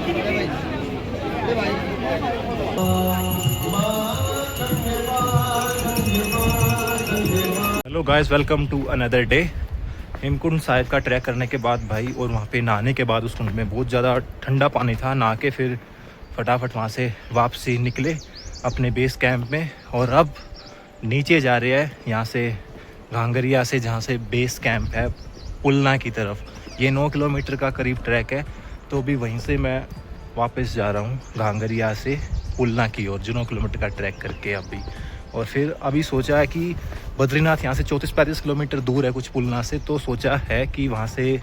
Hello guys, welcome to another day. Hemkund Sahib का track करने के बाद भाई और वहाँ पे नहाने के बाद उस कुंड में बहुत ज़्यादा ठंडा पानी था। नहा के फिर फटाफट वहाँ से वापसी निकले अपने बेस कैंप में और अब नीचे जा रहे हैं यहाँ से घांगरिया से, जहाँ से बेस कैंप है, पुलना की तरफ। ये 9 किलोमीटर का करीब ट्रैक है, तो भी वहीं से मैं वापस जा रहा हूँ घांगरिया से पुलना की ओर, जो 9 किलोमीटर का ट्रैक करके अभी। और फिर अभी सोचा है कि बद्रीनाथ यहाँ से 34-35 किलोमीटर दूर है कुछ पुलना से, तो सोचा है कि वहाँ से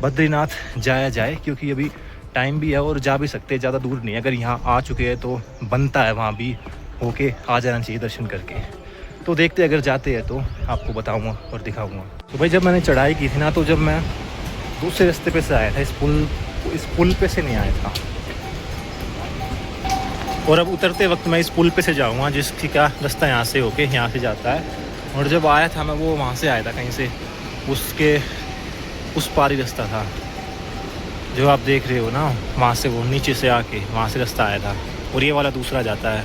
बद्रीनाथ जाया जाए, क्योंकि अभी टाइम भी है और जा भी सकते हैं, ज़्यादा दूर नहीं है। अगर यहाँ आ चुके हैं तो बनता है वहाँ भी होके आ जाना चाहिए दर्शन करके। तो देखते अगर जाते हैं तो आपको बताऊँगा और दिखाऊँगा। तो भाई जब मैंने चढ़ाई की थी ना, तो जब मैं दूसरे रास्ते पे से आया था, इस पुल पे से नहीं आया था, और अब उतरते वक्त मैं इस पुल पे से जाऊंगा, जिसकी का रास्ता यहाँ से होके यहाँ से जाता है। और जब आया था मैं, वो वहाँ से आया था कहीं से, उसके उस पार ही रास्ता था जो आप देख रहे हो ना, वहाँ से वो नीचे से आके वहाँ से रास्ता आया था, और ये वाला दूसरा जाता है।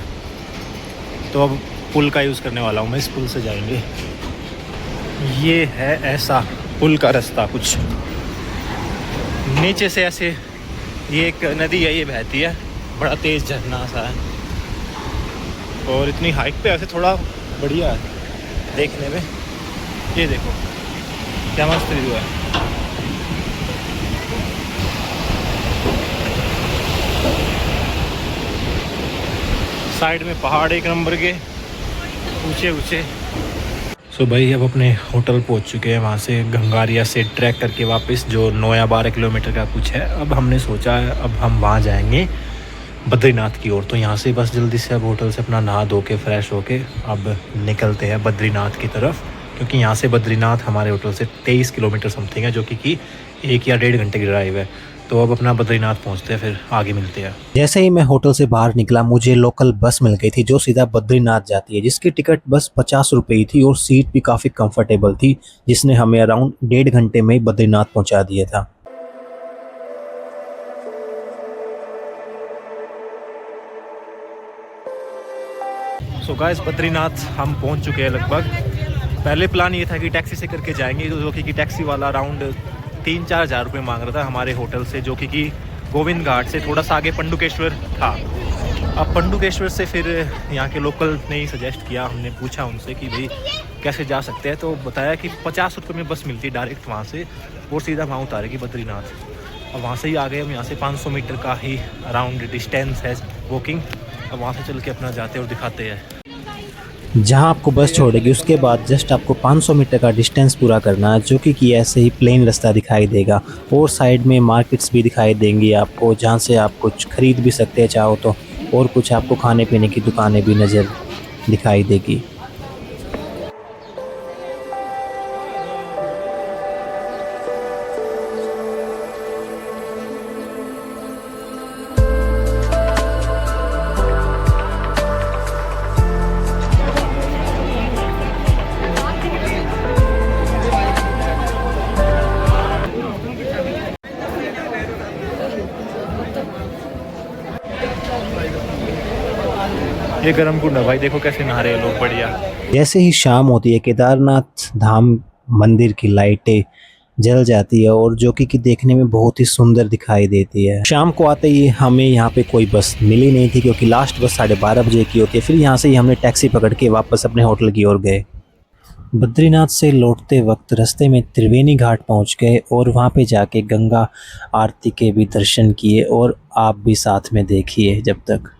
तो अब पुल का यूज़ करने वाला हूँ मैं, इस पुल से जाएंगे। ये है ऐसा पुल का रास्ता, कुछ नीचे से ऐसे, ये एक नदी है, ये बहती है, बड़ा तेज़ झरना सा है, और इतनी हाइट पे ऐसे थोड़ा बढ़िया है देखने में। ये देखो क्या मस्त व्यू है। साइड में पहाड़ एक नंबर के ऊंचे ऊंचे। सो भाई अब अपने होटल पहुंच चुके हैं, वहाँ से घंगारिया से ट्रैक करके वापस, जो 9 या 12 किलोमीटर का कुछ है। अब हमने सोचा है अब हम वहाँ जाएंगे बद्रीनाथ की ओर। तो यहाँ से बस जल्दी से अब होटल से अपना नहा धो के फ्रेश होके अब निकलते हैं बद्रीनाथ की तरफ, क्योंकि यहाँ से बद्रीनाथ हमारे होटल से 23 किलोमीटर समथिंग है, जो कि 1 या 1.5 घंटे की ड्राइव है। तो अब अपना बद्रीनाथ पहुँचते हैं, फिर आगे मिलते हैं। जैसे ही मैं होटल से बाहर निकला, मुझे लोकल बस मिल गई थी जो सीधा बद्रीनाथ जाती है, जिसकी टिकट बस 50 रुपये थी और सीट भी काफ़ी कंफर्टेबल थी, जिसने हमें अराउंड 1.5 घंटे में बद्रीनाथ पहुँचा दिया था। सो गाइस, बद्रीनाथ हम पहुंच चुके हैं लगभग। पहले प्लान ये था कि टैक्सी से करके जाएंगे, जो कि टैक्सी वाला अराउंड 3-4 हज़ार रुपये मांग रहा था हमारे होटल से, जो कि गोविंद घाट से थोड़ा सा आगे पंडुकेश्वर था। अब पंडुकेश्वर से फिर यहाँ के लोकल ने ही सजेस्ट किया, हमने पूछा उनसे कि भाई कैसे जा सकते हैं, तो बताया कि 50 रुपये में बस मिलती डायरेक्ट वहाँ से, और सीधा वहाँ उतारेगी बद्रीनाथ। अब वहाँ से ही आ गए हम। यहाँ से 500 मीटर का ही अराउंड डिस्टेंस है वॉकिंग। अब वहाँ से चल के अपना जाते और दिखाते हैं। जहां आपको बस छोड़ेगी उसके बाद जस्ट आपको 500 मीटर का डिस्टेंस पूरा करना है, जो कि ऐसे ही प्लेन रास्ता दिखाई देगा, और साइड में मार्केट्स भी दिखाई देंगी आपको, जहां से आप कुछ खरीद भी सकते हैं चाहो तो, और कुछ आपको खाने पीने की दुकानें भी नज़र दिखाई देगी। ये गर्म कुंड है भाई, देखो कैसे नहा रहे हैं लोग, बढ़िया। जैसे ही शाम होती है, केदारनाथ धाम मंदिर की लाइटें जल जाती है, और जो कि देखने में बहुत ही सुंदर दिखाई देती है। शाम को आते ही हमें यहाँ पे कोई बस मिली नहीं थी, क्योंकि लास्ट बस 12:30 बजे की होती है। फिर यहाँ से ही हमने टैक्सी पकड़ के वापस अपने होटल की ओर गए। बद्रीनाथ से लौटते वक्त रास्ते में त्रिवेणी घाट पहुँच गए, और वहाँ पे जाके गंगा आरती के भी दर्शन किए, और आप भी साथ में देखिए जब तक।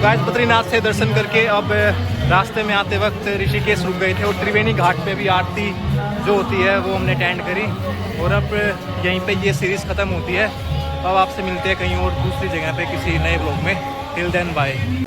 गाइस बद्रीनाथ से दर्शन करके अब रास्ते में आते वक्त ऋषिकेश रुक गए थे और त्रिवेणी घाट पे भी आरती जो होती है वो हमने अटेंड करी और अब यहीं पे ये सीरीज़ ख़त्म होती है। अब आपसे मिलते हैं कहीं और दूसरी जगह पे किसी नए ब्लॉग में। Till then bye.